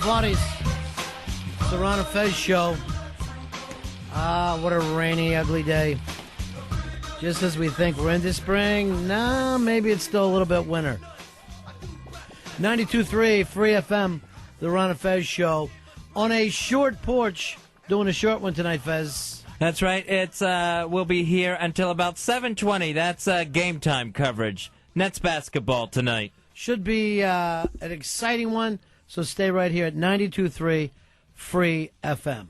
buddies? It's the Ron and Fez show. What a rainy, ugly day. Just as we think we're into spring, nah, maybe it's still a little bit winter. 92.3 Free FM, the Ron and Fez show. On a short porch, doing a short one tonight, Fez. That's right. It's we'll be here until about 7:20. That's game time coverage. Nets basketball tonight. Should be an exciting one, so stay right here at 92.3 Free FM.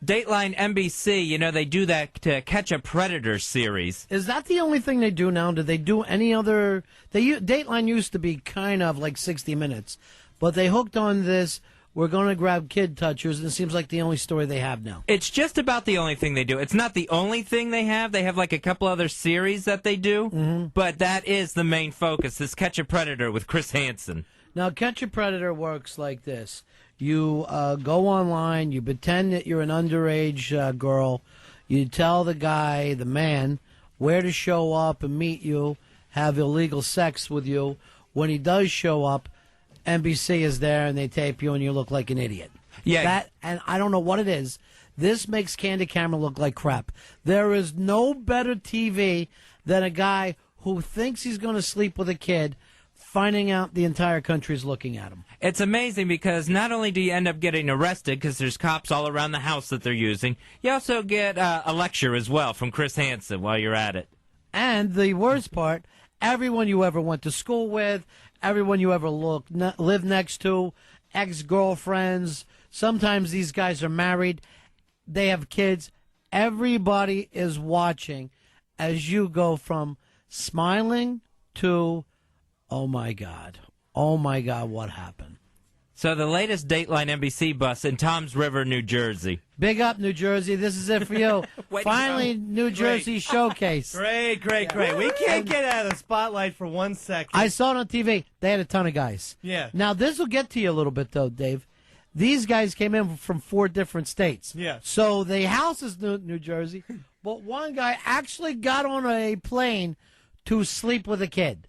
Dateline NBC, you know, they do that to Catch a Predator series. Is that the only thing they do now? Do they do any other? Dateline used to be kind of like 60 Minutes, but they hooked on this. We're going to grab kid touchers, and it seems like the only story they have now. It's just about the only thing they do. It's not the only thing they have. They have like a couple other series that they do, but that is the main focus, this Catch a Predator with Chris Hansen. Now, Catch a Predator works like this. You go online, you pretend that you're an underage girl, you tell the guy, the man, where to show up and meet you, have illegal sex with you. When he does show up, NBC is there and they tape you and you look like an idiot. Yeah. And I don't know what it is. This makes Candid Camera look like crap. There is no better TV than a guy who thinks he's going to sleep with a kid, finding out the entire country's looking at him. It's amazing because not only do you end up getting arrested because there's cops all around the house that they're using, you also get a lecture as well from Chris Hansen while you're at it. And the worst part, everyone you ever went to school with, everyone you ever lived next to, ex-girlfriends, sometimes these guys are married, they have kids. Everybody is watching as you go from smiling to, oh my God, what happened? So the latest Dateline NBC bus in Toms River, New Jersey. Big up, New Jersey. This is it for you. Finally, New Jersey showcase. Great. We can't get out of the spotlight for 1 second. I saw it on TV. They had a ton of guys. Yeah. Now, this will get to you a little bit, though, Dave. These guys came in from 4 different states. Yeah. So the house is New Jersey, but one guy actually got on a plane to sleep with a kid.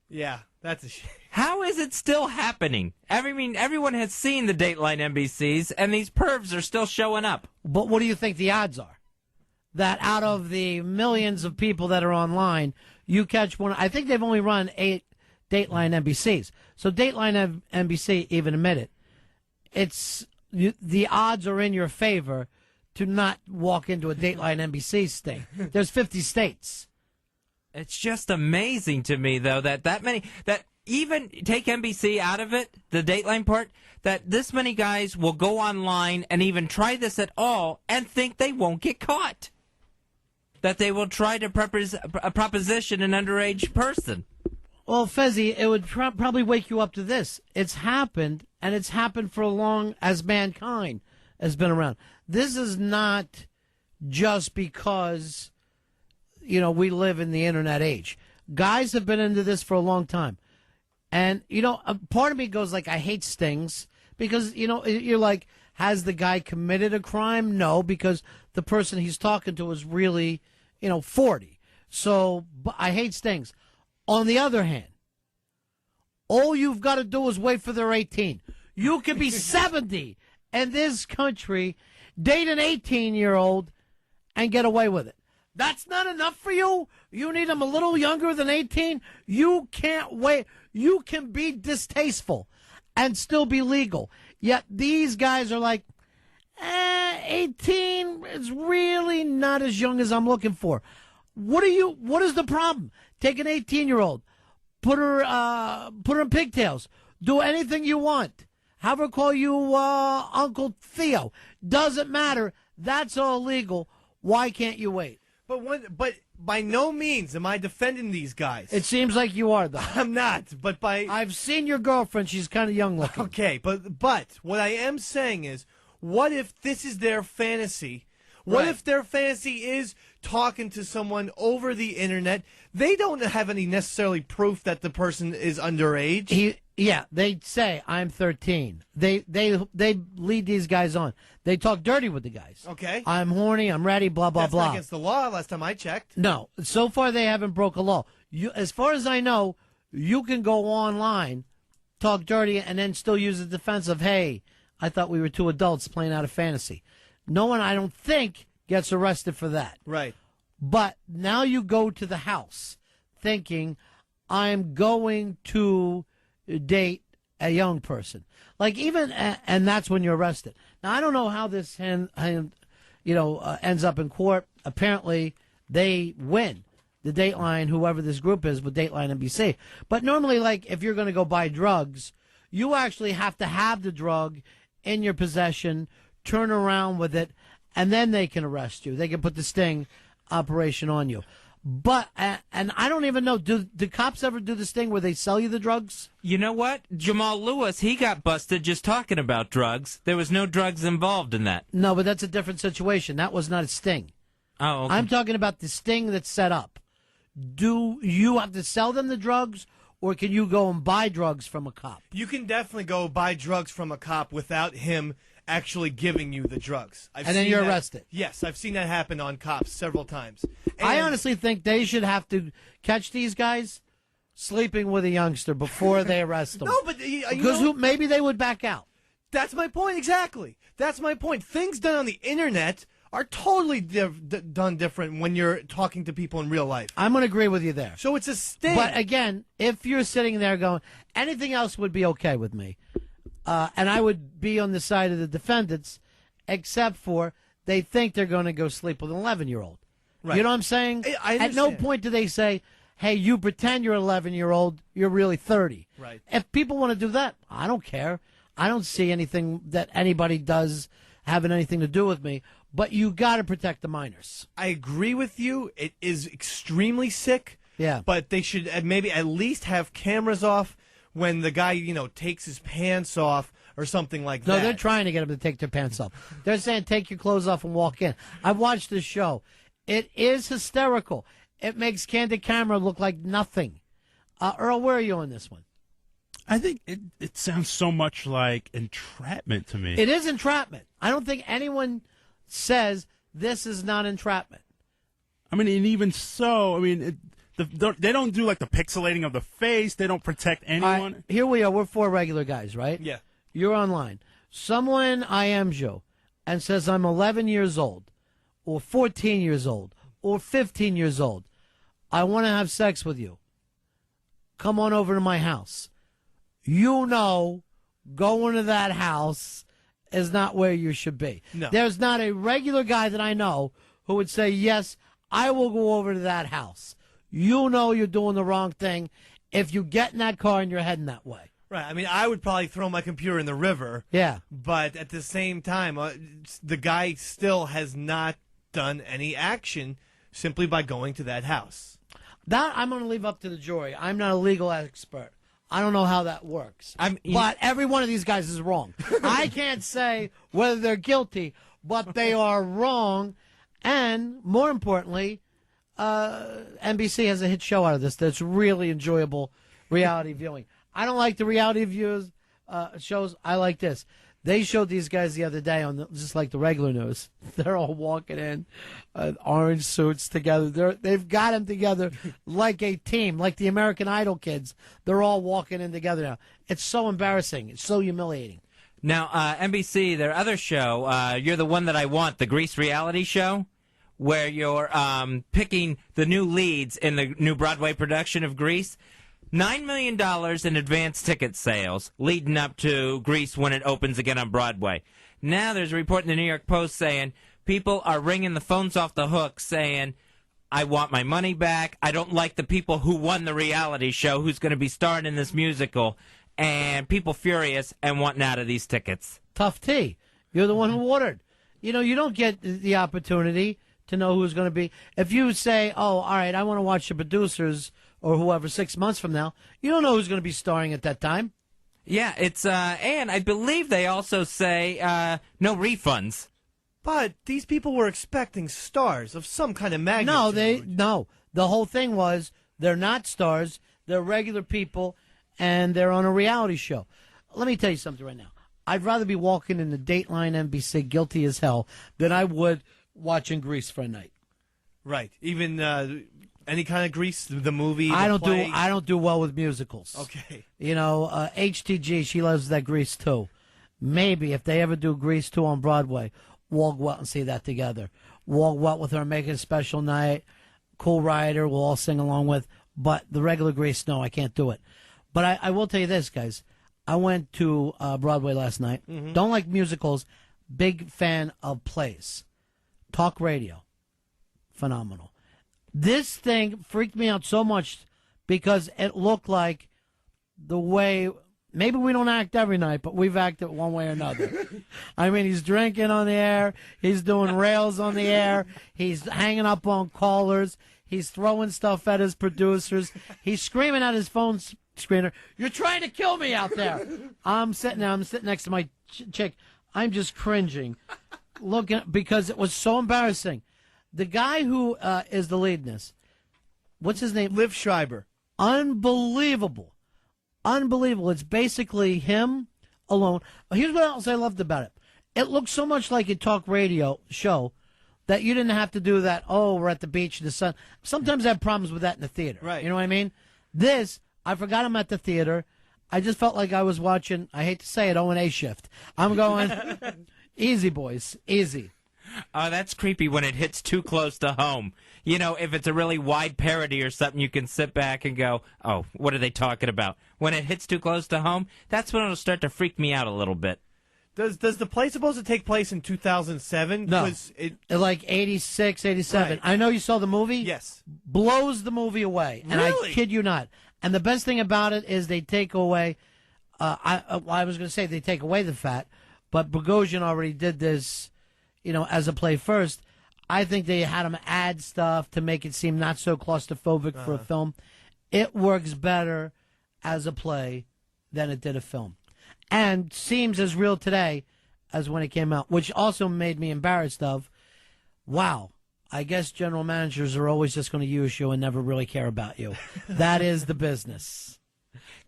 Yeah, that's a shame. How is it still happening? Everyone has seen the Dateline NBCs, and these pervs are still showing up. But what do you think the odds are? That out of the millions of people that are online, you catch one. I think they've only run 8 Dateline NBCs. So Dateline NBC even admit it. The odds are in your favor to not walk into a Dateline NBC state. There's 50 states. It's just amazing to me, though, that many, that even take NBC out of it, the Dateline part, that this many guys will go online and even try this at all and think they won't get caught. That they will try to proposition an underage person. Well, Fezzi, it would probably wake you up to this. It's happened, and it's happened for as long as mankind has been around. This is not just because, we live in the internet age. Guys have been into this for a long time. And, a part of me goes like, I hate stings because, you're like, has the guy committed a crime? No, because the person he's talking to is really, 40. So I hate stings. On the other hand, all you've got to do is wait for their 18. You could be 70 in this country, date an 18-year-old, and get away with it. That's not enough for you? You need them a little younger than 18? You can't wait. You can be distasteful and still be legal. Yet these guys are like, 18 is really not as young as I'm looking for. What is the problem? Take an 18-year-old, put her in pigtails, do anything you want. Have her call you Uncle Theo. Doesn't matter. That's all legal. Why can't you wait? But by no means am I defending these guys. It seems like you are, though. I'm not. But I've seen your girlfriend. She's kind of young looking. Okay, but what I am saying is, what if this is their fantasy? What if their fantasy is talking to someone over the internet? They don't have any necessarily proof that the person is underage. They say I'm 13. They lead these guys on. They talk dirty with the guys. Okay. I'm horny. I'm ready. Blah blah That's blah. not against the law. Last time I checked. No. So far they haven't broke a law. As far as I know, you can go online talk dirty and then still use the defense of, hey, I thought we were two adults playing out a fantasy. No one, I don't think, gets arrested for that. Right. But now you go to the house thinking, I'm going to date a young person. Like even, and that's when you're arrested. Now, I don't know how this ends up in court. Apparently, they win. The Dateline, whoever this group is with Dateline NBC. But normally, like, if you're going to go buy drugs, you actually have to have the drug in your possession, turn around with it, and then they can arrest you. They can put the sting operation on you. But, and I don't even know, do cops ever do this thing where they sell you the drugs? You know what? Jamal Lewis, he got busted just talking about drugs. There was no drugs involved in that. No, but that's a different situation. That was not a sting. Oh, okay. I'm talking about the sting that's set up. Do you have to sell them the drugs, or can you go and buy drugs from a cop? You can definitely go buy drugs from a cop without him actually giving you the drugs. And then you're arrested. Yes, I've seen that happen on cops several times. I honestly think they should have to catch these guys sleeping with a youngster before they arrest them. No, but because maybe they would back out. That's my point, exactly. That's my point. Things done on the internet are totally done different when you're talking to people in real life. I'm going to agree with you there. So it's a sting. But again, if you're sitting there going, anything else would be okay with me, and I would be on the side of the defendants, except for they think they're going to go sleep with an 11-year-old. Right. You know what I'm saying? I At no understand. point do they say, hey, you pretend you're 11-year-old, you're really 30. Right. If people want to do that, I don't care. I don't see anything that anybody does having anything to do with me. But you got to protect the minors. I agree with you. It is extremely sick. Yeah. But they should maybe at least have cameras off when the guy, takes his pants off or something like that. No, they're trying to get them to take their pants off. They're saying take your clothes off and walk in. I've watched this show. It is hysterical. It makes candid camera look like nothing. Earl, where are you on this one? I think it sounds so much like entrapment to me. It is entrapment. I don't think anyone says this is not entrapment. I mean, and even so, I mean, they don't do like the pixelating of the face. They don't protect anyone. Here we are. We're four regular guys, right? Yeah. You're online. Someone IMs you and says, I'm 11 years old, or 14 years old, or 15 years old. I want to have sex with you. Come on over to my house. You know, going to that house is not where you should be. No. There's not a regular guy that I know who would say, yes, I will go over to that house. You know you're doing the wrong thing if you get in that car and you're heading that way. Right. I mean, I would probably throw my computer in the river. Yeah. But at the same time, the guy still has not done any action simply by going to that house. That I'm going to leave up to the jury. I'm not a legal expert. I don't know how that works. But every one of these guys is wrong. I can't say whether they're guilty, but they are wrong. And more importantly, NBC has a hit show out of this that's really enjoyable reality viewing. I don't like the reality shows. I like this. They showed these guys the other day on just like the regular news. They're all walking in orange suits together. They've got them together like a team, like the American Idol kids. They're all walking in together now. It's so embarrassing. It's so humiliating. Now, NBC, their other show, You're the One That I Want, the Grease reality show, where you're picking the new leads in the new Broadway production of Grease. $9 million in advance ticket sales leading up to Grease when it opens again on Broadway. Now there's a report in the New York Post saying people are ringing the phones off the hook saying, I want my money back. I don't like the people who won the reality show who's going to be starring in this musical. And people furious and wanting out of these tickets. Tough tea. You're the one who ordered. You know, you don't get the opportunity to know who's going to be. If you say, oh, all right, I want to watch the producers or whoever 6 months from now, you don't know who's going to be starring at that time. Yeah, it's and I believe they also say no refunds. But these people were expecting stars of some kind of magnitude. No. The whole thing was they're not stars. They're regular people, and they're on a reality show. Let me tell you something right now. I'd rather be walking in the Dateline NBC guilty as hell than I would watching Grease for a night. Right. Even Any kind of Grease, the movie, the I play? don't do well with musicals. Okay. You know, HTG, she loves that Grease too. Maybe if they ever do Grease 2 on Broadway, we'll go out and see that together. We'll go out with her, make it a special night. Cool Rider, we'll all sing along with. But the regular Grease, no, I can't do it. But I will tell you this, guys. I went to Broadway last night. Don't like musicals. Big fan of plays. Talk radio. Phenomenal. This thing freaked me out so much because it looked like the way, maybe we don't act every night, but we've acted one way or another. I mean, he's drinking on the air. He's doing rails on the air. He's hanging up on callers. He's throwing stuff at his producers. He's screaming at his phone screener, "You're trying to kill me out there." I'm sitting next to my chick. I'm just cringing, looking, because it was so embarrassing. The guy who is the lead in this, what's his name? Liv Schreiber. Unbelievable. Unbelievable. It's basically him alone. Here's what else I loved about it. It looked so much like a talk radio show that you didn't have to do that, oh, we're at the beach in the sun. Sometimes I have problems with that in the theater. Right. You know what I mean? This, I forgot I'm at the theater. I just felt like I was watching, I hate to say it, O&A shift. I'm going, easy, boys, easy. Oh, that's creepy when it hits too close to home. You know, if it's a really wide parody or something, you can sit back and go, oh, what are they talking about? When it hits too close to home, that's when it'll start to freak me out a little bit. Does the play supposed to take place in 2007? No. Like 86, 87. Right. I know you saw the movie. Yes. Blows the movie away. And Really? I kid you not. And the best thing about it is they take away, I was going to say they take away the fat, but Bogosian already did this, you know, as a play first. I think they had him add stuff to make it seem not so claustrophobic for a film. It works better as a play than it did a film. And seems as real today as when it came out, which also made me embarrassed of, wow, I guess general managers are always just going to use you and never really care about you. That is the business.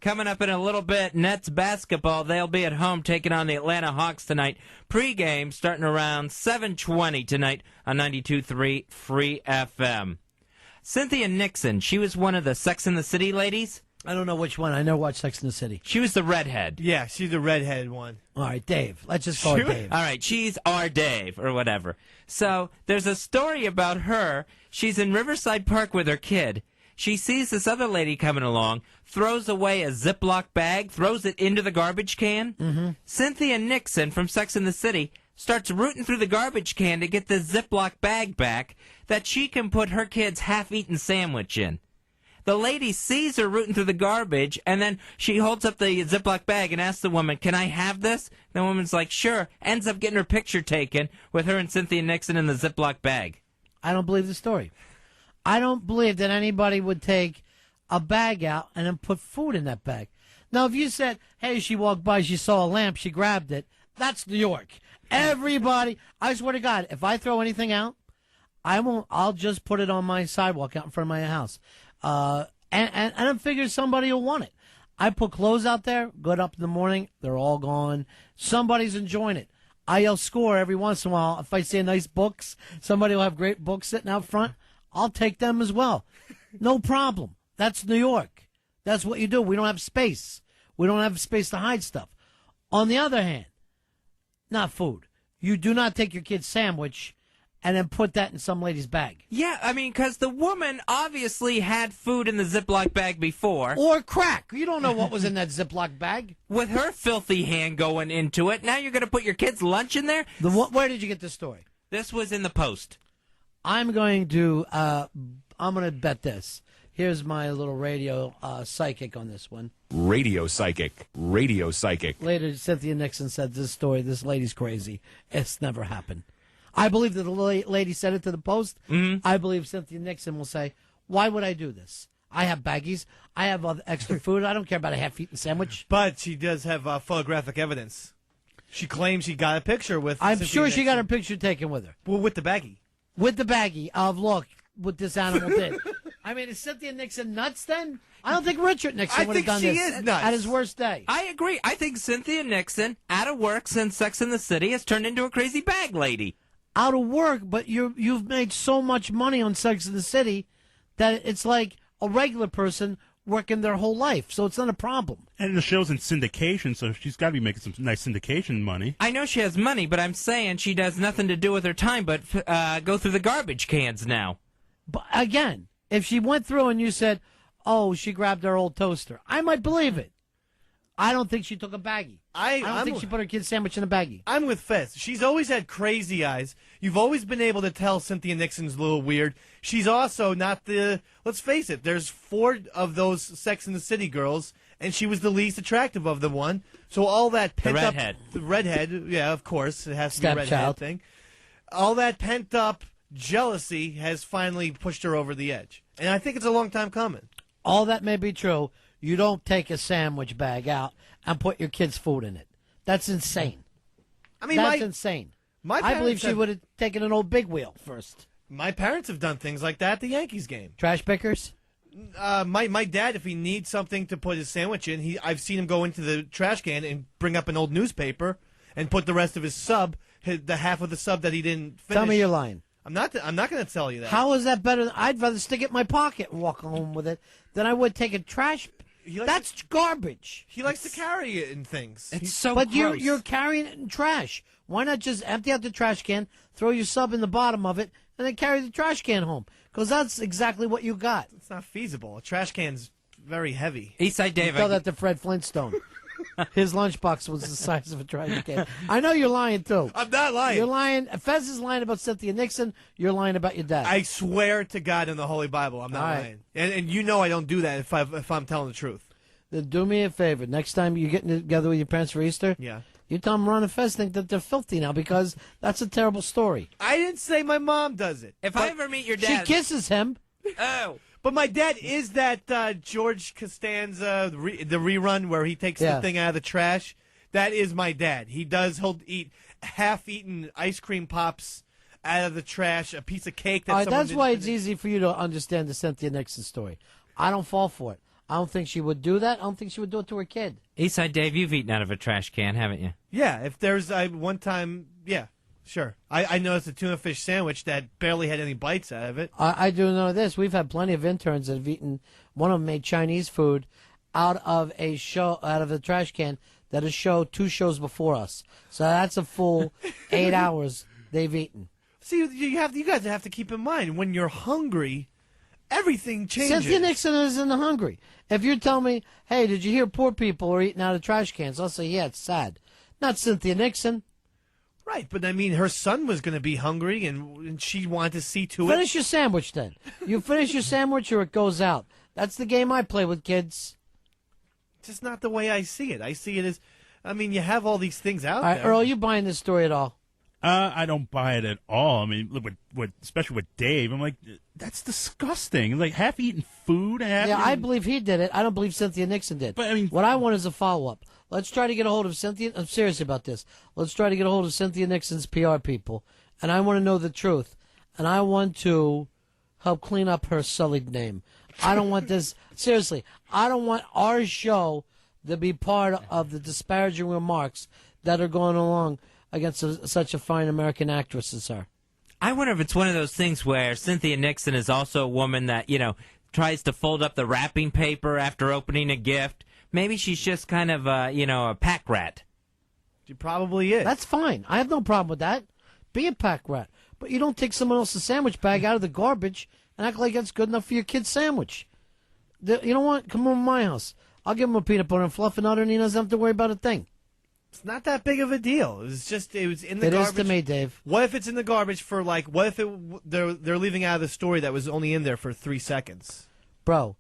Coming up in a little bit, Nets basketball. They'll be at home taking on the Atlanta Hawks tonight. Pre-game starting around 7:20 tonight on 92.3 Free FM. Cynthia Nixon, she was one of the Sex and the City ladies. I don't know which one. I never watched Sex and the City. She was the redhead. Yeah, she's the redheaded one. All right, Dave. Let's just call her Dave. All right, she's our Dave or whatever. So there's a story about her. She's in Riverside Park with her kid. She sees this other lady coming along, throws away a Ziploc bag, throws it into the garbage can. Mm-hmm. Cynthia Nixon from Sex and the City starts rooting through the garbage can to get the Ziploc bag back that she can put her kid's half-eaten sandwich in. The lady sees her rooting through the garbage, and then she holds up the Ziploc bag and asks the woman, "Can I have this?" The woman's like, "Sure." Ends up getting her picture taken with her and Cynthia Nixon in the Ziploc bag. I don't believe the story. I don't believe that anybody would take a bag out and then put food in that bag. Now, if you said, hey, she walked by, she saw a lamp, she grabbed it, that's New York. Everybody, I swear to God, if I throw anything out, I'll just put it on my sidewalk out in front of my house. And I figure somebody will want it. I put clothes out there, good up in the morning, they're all gone. Somebody's enjoying it. I yell score every once in a while. If I see nice books, somebody will have great books sitting out front, I'll take them as well. No problem. That's New York. That's what you do. We don't have space. We don't have space to hide stuff. On the other hand, not food. You do not take your kid's sandwich and then put that in some lady's bag. Yeah, I mean, because the woman obviously had food in the Ziploc bag before. Or crack. You don't know what was in that Ziploc bag. With her filthy hand going into it, now you're going to put your kid's lunch in there? Where did you get this story? This was in the Post. I'm going to bet this. Here's my little radio psychic on this one. Radio psychic. Radio psychic. Later, Cynthia Nixon said this story. This lady's crazy. It's never happened. I believe that the lady said it to the Post. Mm-hmm. I believe Cynthia Nixon will say, why would I do this? I have baggies. I have other extra food. I don't care about a half-eaten sandwich. But she does have photographic evidence. She claims she got a picture with I'm Cynthia sure she Nixon. got her picture taken with her. Well, with the baggie. With the baggie of, look, what this animal did. I mean, is Cynthia Nixon nuts then? I don't think Richard Nixon would have done this is nuts. at his worst day. I agree. I think Cynthia Nixon, out of work since Sex and the City, has turned into a crazy bag lady. Out of work, but you've made so much money on Sex and the City that it's like a regular person working their whole life, so it's not a problem. And the show's in syndication, so she's got to be making some nice syndication money. I know she has money, but I'm saying she does nothing to do with her time but go through the garbage cans now. But again, if she went through and you said, oh, she grabbed her old toaster, I might believe it. I don't think she took a baggie. I don't think she put her kid's sandwich in a baggie. I'm with Fez. She's always had crazy eyes. You've always been able to tell Cynthia Nixon's a little weird. She's also not the... Let's face it, there's 4 of those Sex and the City girls, and she was the least attractive of the one. So all that pent up... The redhead, yeah, of course. It has to be a redhead thing. All that pent up jealousy has finally pushed her over the edge. And I think it's a long time coming. All that may be true. You don't take a sandwich bag out and put your kid's food in it. That's insane. I mean, that's insane. I believe she would have taken an old big wheel first. My parents have done things like that at the Yankees game. Trash pickers? My dad, if he needs something to put his sandwich in, I've seen him go into the trash can and bring up an old newspaper and put the rest of his sub, the half of the sub that he didn't finish. Tell me you're lying. I'm not going to tell you that. How is that better? I'd rather stick it in my pocket and walk home with it than I would take a trash. That's garbage. He likes to carry it in things. It's so But gross. you're carrying it in trash. Why not just empty out the trash can, throw your sub in the bottom of it, and then carry the trash can home? Because that's exactly what you got. It's not feasible. A trash can's very heavy. Eastside Dave. You tell that to Fred Flintstone. His lunchbox was the size of a trash can. I know you're lying, too. I'm not lying. You're lying. Fez is lying about Cynthia Nixon. You're lying about your dad. I swear to God in the Holy Bible, I'm not lying. And you know I don't do that if I'm telling the truth. Then do me a favor. Next time you're getting together with your parents for Easter, you tell them Ron and Fez think that they're filthy now because that's a terrible story. I didn't say my mom does it. If I ever meet your dad... She kisses him. Oh. But my dad is that George Costanza, the rerun where he takes the thing out of the trash. That is my dad. He'll eat half-eaten ice cream pops out of the trash, a piece of cake. That's why it's easy for you to understand the Cynthia Nixon story. I don't fall for it. I don't think she would do that. I don't think she would do it to her kid. Eastside Dave, you've eaten out of a trash can, haven't you? Yeah, if there's one time, yeah, sure. I noticed a tuna fish sandwich that barely had any bites out of it. I do know this. We've had plenty of interns that have eaten. One of them made Chinese food out of a trash can that is 2 shows before us. So that's a full 8 hours they've eaten. See, you guys have to keep in mind when you're hungry, everything changes. Cynthia Nixon isn't hungry. If you tell me, hey, did you hear poor people are eating out of trash cans? I'll say, yeah, it's sad. Not Cynthia Nixon. Right, but I mean, her son was going to be hungry, and she wanted to see to it. Finish your sandwich, then. You finish your sandwich or it goes out. That's the game I play with kids. It's just not the way I see it. I see it as, I mean, you have all these things out there. there. Earl, you buying this story at all? I don't buy it at all. I mean, especially with Dave, I'm like, that's disgusting. Like half-eaten food. I believe he did it. I don't believe Cynthia Nixon did. But I mean, what I want is a follow-up. Let's try to get a hold of Cynthia. I'm serious about this. Let's try to get a hold of Cynthia Nixon's PR people, and I want to know the truth. And I want to help clean up her sullied name. I don't want this. Seriously, I don't want our show to be part of the disparaging remarks that are going along against such a fine American actress as her. I wonder if it's one of those things where Cynthia Nixon is also a woman that, tries to fold up the wrapping paper after opening a gift. Maybe she's just kind of, a pack rat. She probably is. That's fine. I have no problem with that. Be a pack rat. But you don't take someone else's sandwich bag out of the garbage and act like that's good enough for your kid's sandwich. You know what? Come over to my house. I'll give him a peanut butter and fluff and and he doesn't have to worry about a thing. It's not that big of a deal. It was in the garbage. It is to me, Dave. What if it's in the garbage for what if they're leaving out of the story that was only in there for 3 seconds? Bro,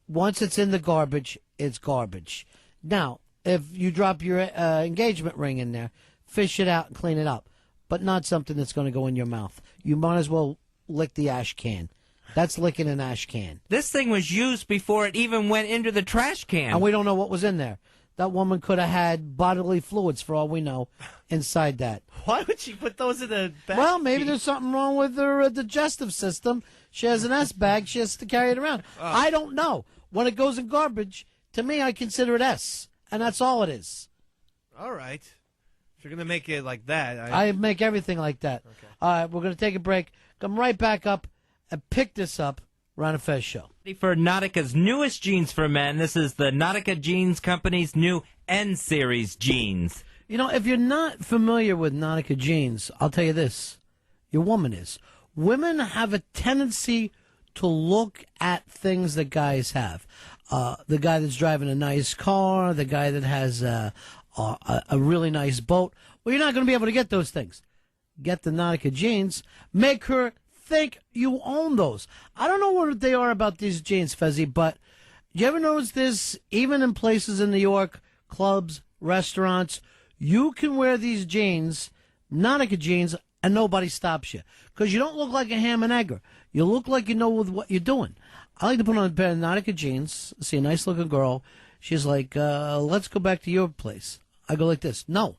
once it's in the garbage, it's garbage. Now, if you drop your engagement ring in there, fish it out and clean it up, but not something that's going to go in your mouth. You might as well lick the ash can. That's licking an ash can. This thing was used before it even went into the trash can. And we don't know what was in there. That woman could have had bodily fluids, for all we know, inside that. Why would she put those in the bag? Well, maybe there's something wrong with her digestive system. She has an S bag. She has to carry it around. I don't know. When it goes in garbage, to me, I consider it S, and that's all it is. All right. If you're going to make it like that. I make everything like that. Okay. All right, we're going to take a break. Come right back up and pick this up Ron and Fez Show. For Nautica's newest jeans for men, this is the Nautica Jeans Company's new N-Series jeans. You know, if you're not familiar with Nautica jeans, I'll tell you this. Your woman is. Women have a tendency to look at things that guys have. The guy that's driving a nice car, the guy that has a really nice boat. Well, you're not going to be able to get those things. Get the Nautica jeans. Make her think you own those. I don't know what they are about these jeans, Fezzy, but you ever notice this? Even in places in New York, clubs, restaurants, you can wear these jeans, Nautica jeans, and nobody stops you. Because you don't look like a ham and egger. You look like you know what you're doing. I like to put on a pair of Nautica jeans, see a nice-looking girl. She's like, let's go back to your place. I go like this, no.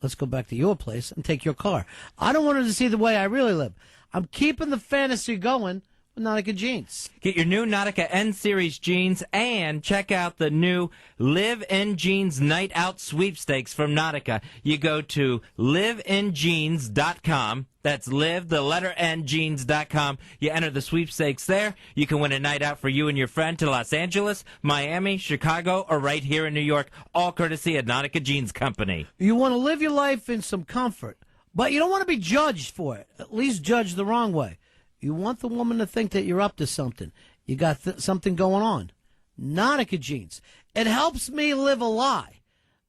Let's go back to your place and take your car. I don't want her to see the way I really live. I'm keeping the fantasy going with Nautica jeans. Get your new Nautica N-Series jeans and check out the new Live in Jeans Night Out sweepstakes from Nautica. You go to liveinjeans.com. That's live, the letter N, jeans.com. You enter the sweepstakes there. You can win a night out for you and your friend to Los Angeles, Miami, Chicago, or right here in New York, all courtesy of Nautica Jeans Company. You want to live your life in some comfort, but you don't want to be judged for it, at least judged the wrong way. You want the woman to think that you're up to something. You got something going on. Nautica jeans. It helps me live a lie.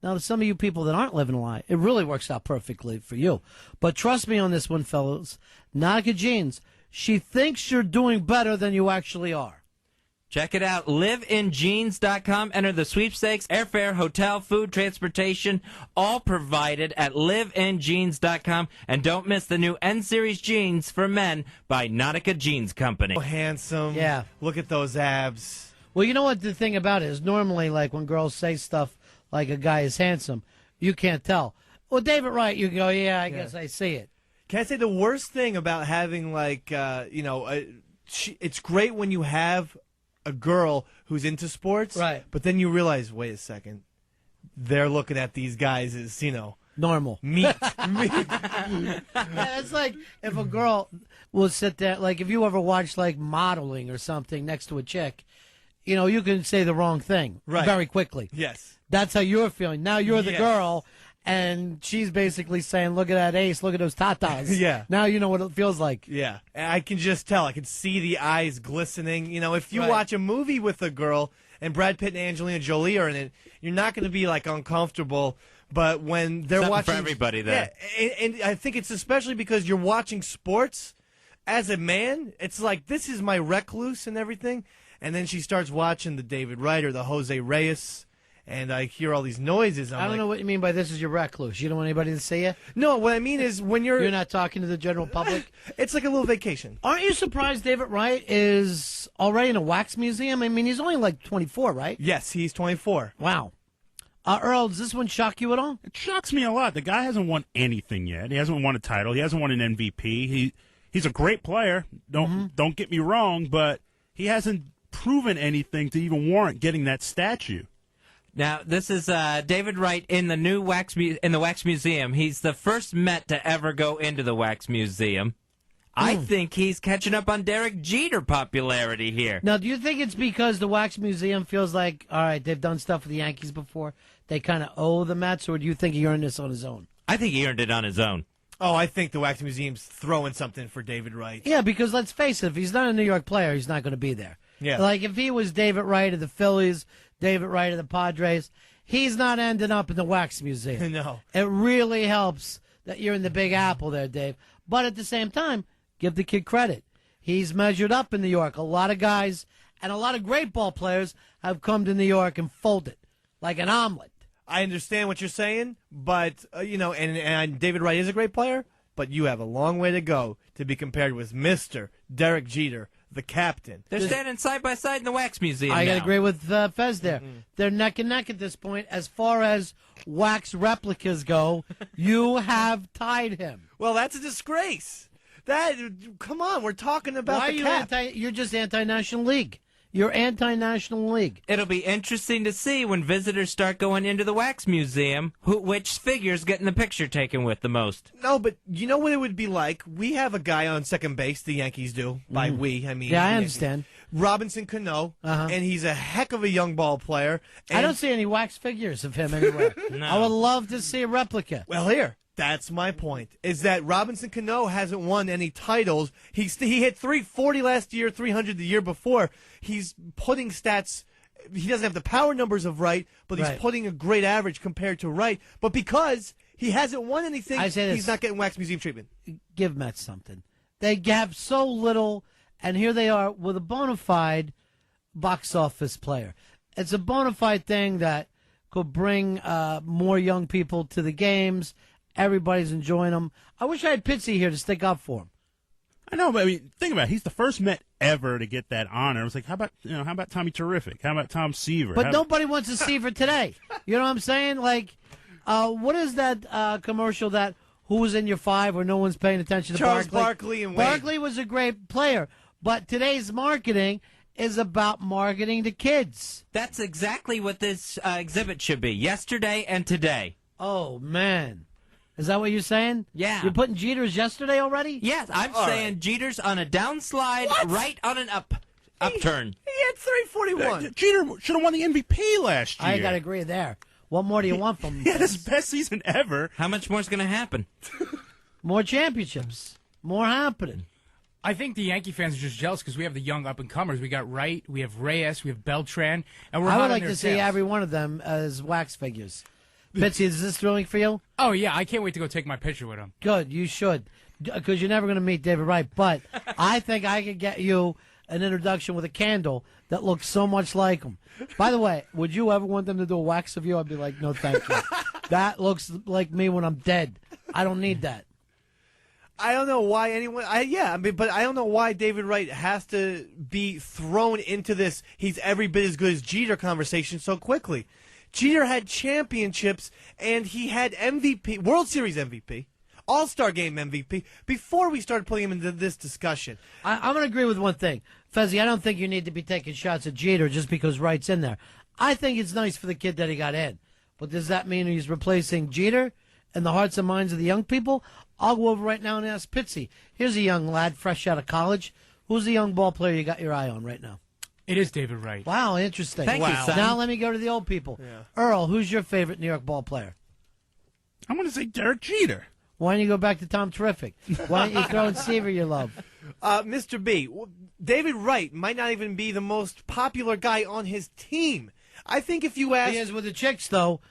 Now, to some of you people that aren't living a lie, it really works out perfectly for you. But trust me on this one, fellas. Nautica jeans, she thinks you're doing better than you actually are. Check it out, liveinjeans.com. Enter the sweepstakes, airfare, hotel, food, transportation, all provided at liveinjeans.com. And don't miss the new N-Series jeans for men by Nautica Jeans Company. Oh, handsome. Yeah. Look at those abs. Well, you know what the thing about it is? Normally, like when girls say stuff like a guy is handsome, you can't tell. Well, David Wright, you go, yeah, I guess I see it. Can I say the worst thing about having, like, it's great when you have a girl who's into sports, right? But then you realize, wait a second, they're looking at these guys as, normal meat. Yeah, it's like if a girl will sit there, like if you ever watch like modeling or something next to a chick, you can say the wrong thing very quickly. Yes. That's how you're feeling. Now you're the girl, and she's basically saying, look at that ace, look at those tatas. Yeah. Now you know what it feels like. Yeah. And I can just tell. I can see the eyes glistening. If you watch a movie with a girl and Brad Pitt and Angelina Jolie are in it, you're not going to be, like, uncomfortable. But when they're Something watching... for everybody there. Yeah, and I think it's especially because you're watching sports. As a man, it's like, this is my recluse and everything. And then she starts watching the David Wright or the Jose Reyes, and I hear all these noises. I don't know what you mean by this is your recluse. You don't want anybody to see you? No, what I mean is when you're not talking to the general public? It's like a little vacation. Aren't you surprised David Wright is already in a wax museum? I mean, he's only like 24, right? Yes, he's 24. Wow. Earl, does this one shock you at all? It shocks me a lot. The guy hasn't won anything yet. He hasn't won a title. He hasn't won an MVP. He's a great player. Don't get me wrong, but he hasn't proven anything to even warrant getting that statue. Now, this is David Wright in the new Wax Museum. He's the first Met to ever go into the Wax Museum. I think he's catching up on Derek Jeter popularity here. Now, do you think it's because the Wax Museum feels like, all right, they've done stuff with the Yankees before, they kind of owe the Mets, or do you think he earned this on his own? I think he earned it on his own. Oh, I think the Wax Museum's throwing something for David Wright. Yeah, because let's face it, if he's not a New York player, he's not going to be there. Yeah. Like if he was David Wright of the Phillies, David Wright of the Padres, he's not ending up in the Wax Museum. No. It really helps that you're in the Big Apple there, Dave. But at the same time, give the kid credit. He's measured up in New York. A lot of guys and a lot of great ball players have come to New York and folded like an omelet. I understand what you're saying, but, and David Wright is a great player, but you have a long way to go to be compared with Mr. Derek Jeter, the captain. They're standing side by side in the Wax Museum I now. agree with Fez there. They're neck and neck at this point. As far as wax replicas go, you have tied him. Well, that's a disgrace. Come on, we're talking about Why the are you cap. you're just anti-National League. You're anti-National League. It'll be interesting to see when visitors start going into the wax museum which figure's getting the picture taken with the most. No, but you know what it would be like? We have a guy on second base, the Yankees do. By we, I mean... Yeah, I the understand. Yankees. Robinson Cano, and he's a heck of a young ball player. And I don't see any wax figures of him anywhere. No. I would love to see a replica. Well, here, that's my point, is that Robinson Cano hasn't won any titles. He hit 340 last year, 300 the year before. He's putting stats. He doesn't have the power numbers of Wright, but he's putting a great average compared to Wright. But because he hasn't won anything, he's not getting wax museum treatment. Give Mets something. They have so little, and here they are with a bona fide box office player. It's a bona fide thing that could bring more young people to the games. Everybody's enjoying them. I wish I had Pitsy here to stick up for him. I know, but I mean, think about it. He's the first Met ever to get that honor. It was like, how about Tommy Terrific? How about Tom Seaver? But nobody wants to Seaver today. You know what I'm saying? Like, what is that commercial that Who's in Your Five where no one's paying attention to Charles Barkley? Barkley and Wade. Barkley was a great player, but today's marketing is about marketing to kids. That's exactly what this exhibit should be, yesterday and today. Oh, man. Is that what you're saying? Yeah. You're putting Jeter's yesterday already? Yes, I'm saying Jeter's on a downslide, right on an upturn. He had 341. Jeter should have won the MVP last year. I got to agree there. What more do you want from him? He had his best season ever. How much more is going to happen? More championships. More happening. I think the Yankee fans are just jealous because we have the young up-and-comers. We got Wright, we have Reyes, we have Beltran, and we're I hot would on like their to see tails. every one of them as wax figures. Bitsy, is this thrilling for you? Oh, yeah, I can't wait to go take my picture with him. Good, you should. Because you're never going to meet David Wright. But I think I could get you an introduction with a candle that looks so much like him. By the way, would you ever want them to do a wax of you? I'd be like, no, thank you. That looks like me when I'm dead. I don't need that. I don't know why anyone. But I don't know why David Wright has to be thrown into this. He's every bit as good as Jeter conversation so quickly. Jeter had championships and he had MVP, World Series MVP, All-Star Game MVP before we started putting him into this discussion. I'm going to agree with one thing. Fezzi, I don't think you need to be taking shots at Jeter just because Wright's in there. I think it's nice for the kid that he got in. But does that mean he's replacing Jeter in the hearts and minds of the young people? I'll go over right now and ask Pitsy. Here's a young lad fresh out of college. Who's the young ball player you got your eye on right now? It is David Wright. Wow, interesting. Thank you, son. Now let me go to the old people. Yeah. Earl, who's your favorite New York ball player? I'm going to say Derek Jeter. Why don't you go back to Tom Terrific? Why don't you throw in Seaver your love? Mr. B, David Wright might not even be the most popular guy on his team. I think if you ask... He is with the chicks, though.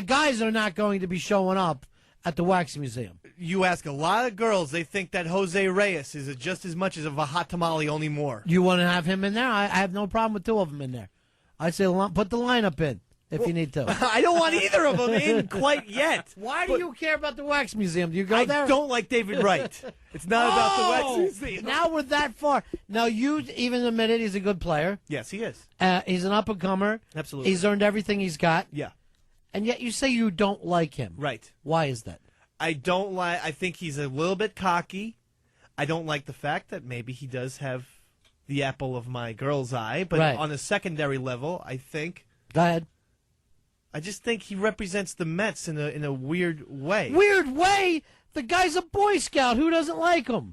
Guys are not going to be showing up at the Wax Museum. You ask a lot of girls, they think that Jose Reyes is just as much as of a hot tamale, only more. You want to have him in there? I have no problem with two of them in there. I say put the lineup in if you need to. I don't want either of them in quite yet. Why do you care about the Wax Museum? Do you go there? I don't like David Wright. It's not about the Wax Museum. Now we're that far. Now you even admitted he's a good player. Yes, he is. He's an up-and-comer. Absolutely. He's earned everything he's got. Yeah. And yet you say you don't like him. Right. Why is that? I think he's a little bit cocky. I don't like the fact that maybe he does have the apple of my girl's eye, but Right. on a secondary level, I Go ahead. just think he represents the Mets in a weird way. Weird way? The guy's a Boy Scout. Who doesn't like him?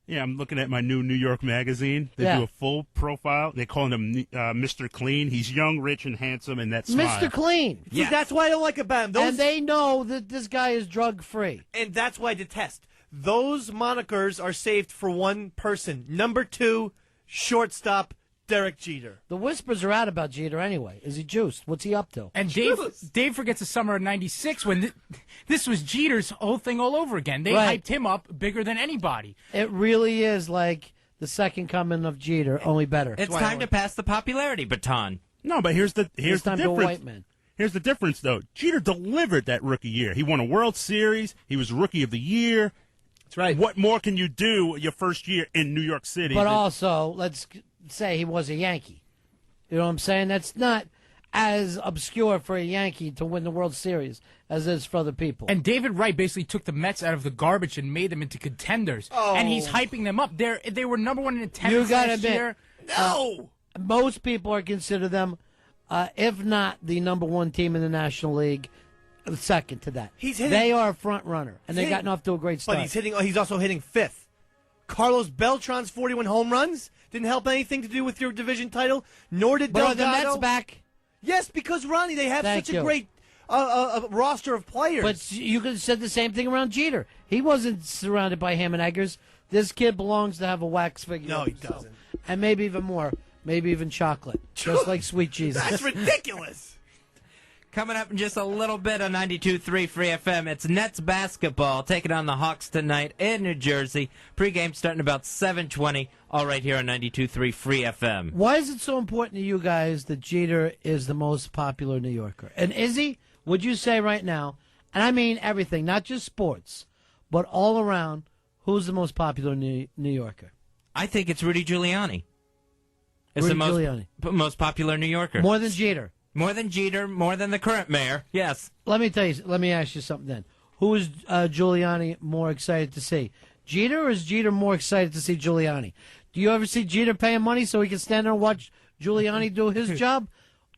Yeah, I'm looking at my new New York magazine. They Yeah. do a full profile. They call him Mr. Clean. He's young, rich, and handsome, and that smile. Mr. Clean. See, that's why I don't like about him. And they know that this guy is drug-free. And that's why I detest. Those monikers are saved for one person. Number 2, shortstop, Derek Jeter. The whispers are out about Jeter anyway. Is he juiced? What's he up to? And Dave forgets the summer of '96 when this was Jeter's whole thing all over again. They Right. hyped him up bigger than anybody. It really is like the second coming of Jeter, only better. It's time to pass the popularity baton. No, but here's the It's time to difference. white man. Here's the difference, though. Jeter delivered that rookie year. He won a World Series. He was Rookie of the Year. That's right. What more can you do your first year in New York City? But also, let's say he was a Yankee. You know what I'm saying? That's not as obscure for a Yankee to win the World Series as it is for other people. And David Wright basically took the Mets out of the garbage and made them into contenders. And he's hyping them up. They were number 1 in attendance You gotta last admit, year. No! Most people are consider them, if not the number one team in the National League, second to that. They are a front runner, and they gotten off to a great start. But he's also hitting fifth. Carlos Beltran's 41 home runs didn't help anything to do with your division title, nor did Delgado. But are the Mets back? Yes, because, Ronnie, they have such a great roster of players. But you could have said the same thing around Jeter. He wasn't surrounded by ham and eggers. This kid belongs to have a wax figure. No, he doesn't. And maybe even more. Maybe even chocolate. Just like sweet Jesus. That's ridiculous. Coming up in just a little bit on 92.3 Free FM, it's Nets basketball taking on the Hawks tonight in New Jersey. Pre-game starting about 7:20, all right here on 92.3 Free FM. Why is it so important to you guys that Jeter is the most popular New Yorker? And is he, would you say right now, and I mean everything, not just sports, but all around, who's the most popular New Yorker? I think it's Rudy Giuliani. It's Rudy the most popular New Yorker. More than Jeter. More than Jeter, more than the current mayor, yes. Let me ask you something then. Who is Giuliani more excited to see? Jeter, or is Jeter more excited to see Giuliani? Do you ever see Jeter paying money so he can stand there and watch Giuliani do his job?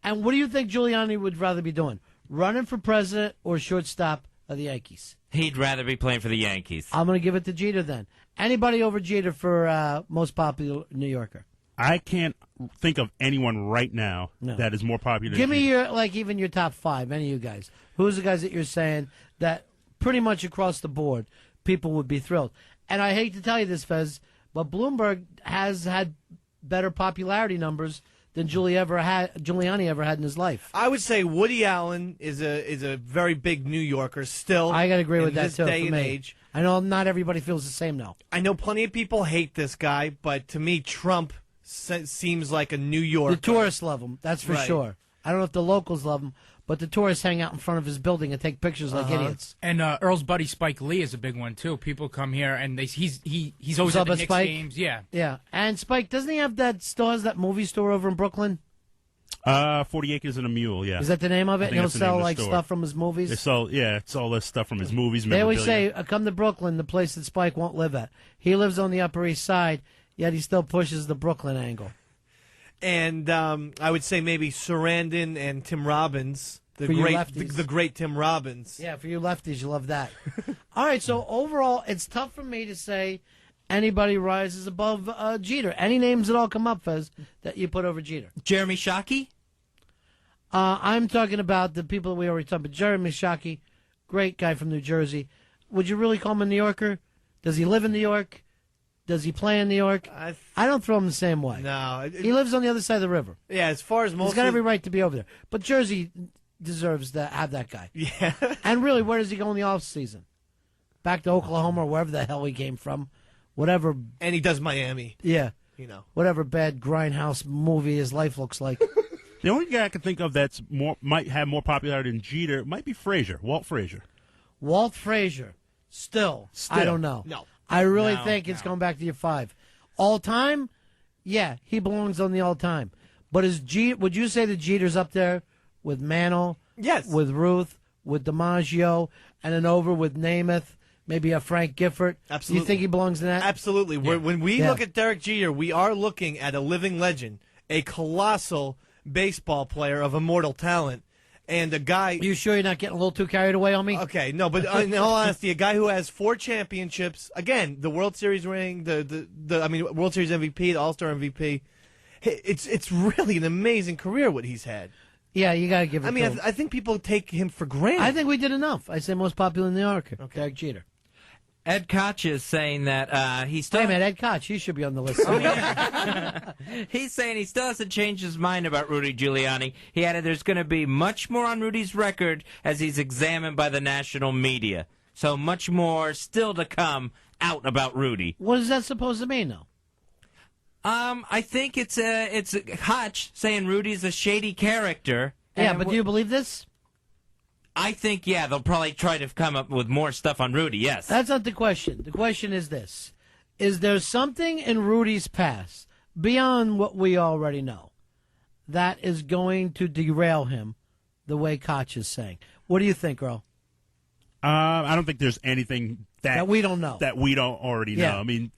And what do you think Giuliani would rather be doing? Running for president or shortstop of the Yankees? He'd rather be playing for the Yankees. I'm going to give it to Jeter then. Anybody over Jeter for most popular New Yorker? I can't think of anyone right now that is more popular. Give me even your top five, any of you guys. Who's the guys that you're saying that pretty much across the board people would be thrilled? And I hate to tell you this, Fez, but Bloomberg has had better popularity numbers than Giuliani ever had in his life. I would say Woody Allen is a very big New Yorker still. I got to agree with that too. Day for and me. age. I know not everybody feels the same now. I know plenty of people hate this guy, but to me, Trump seems like a New Yorker. The tourists love him, that's for sure. I don't know if the locals love him, but the tourists hang out in front of his building and take pictures like idiots. And Earl's buddy Spike Lee is a big one too. People come here and he's always at the Knicks games. Yeah, yeah. And Spike, doesn't he have that movie store over in Brooklyn? 40 Acres and a Mule, yeah. Is that the name of it? And he'll sell stuff from his movies? It's all this stuff from his movies. They always say, come to Brooklyn, the place that Spike won't live at. He lives on the Upper East Side, yet he still pushes the Brooklyn angle. And I would say maybe Sarandon and Tim Robbins, the great Tim Robbins. Yeah, for you lefties, you love that. All right, so overall, it's tough for me to say anybody rises above Jeter. Any names that all come up, Fez, that you put over Jeter? Jeremy Shockey? I'm talking about the people that we already talked about. Jeremy Shockey, great guy from New Jersey. Would you really call him a New Yorker? Does he live in New York? Does he play in New York? I don't throw him the same way. No. He lives on the other side of the river. Yeah, as far as most... He's got every right to be over there. But Jersey deserves to have that guy. Yeah. And really, where does he go in the offseason? Back to Oklahoma or wherever the hell he came from. Whatever. And he does Miami. Yeah. You know. Whatever bad grindhouse movie his life looks like. The only guy I can think of that's might have more popularity than Jeter might be Frazier, Walt Frazier. Walt Frazier. Still. I don't know. No. I really think it's going back to your five. All time? Yeah, he belongs on the all time. But would you say that Jeter's up there with Mantle? Yes. With Ruth, with DiMaggio, and then over with Namath, maybe a Frank Gifford? Absolutely. Do you think he belongs in that? Absolutely. Yeah. When we look at Derek Jeter, we are looking at a living legend, a colossal baseball player of immortal talent. And a guy... You sure you're not getting a little too carried away on me? Okay, no, but in all honesty, a guy who has 4 championships, again, the World Series ring, World Series MVP, the All-Star MVP. It's really an amazing career what he's had. Yeah, you got to give it to him. I think people take him for granted. I think we did enough. I say most popular New Yorker, Derek Jeter. Ed Koch is saying that he still... Wait a minute, Ed Koch, he should be on the list. He's saying he still hasn't changed his mind about Rudy Giuliani. He added there's going to be much more on Rudy's record as he's examined by the national media. So much more still to come out about Rudy. What is that supposed to mean, though? I think it's Koch saying Rudy's a shady character. Yeah, but do you believe this? I think, they'll probably try to come up with more stuff on Rudy, yes. That's not the question. The question is this. Is there something in Rudy's past, beyond what we already know, that is going to derail him the way Koch is saying? What do you think, Earl? I don't think there's anything that we don't know. That we don't already know. I mean,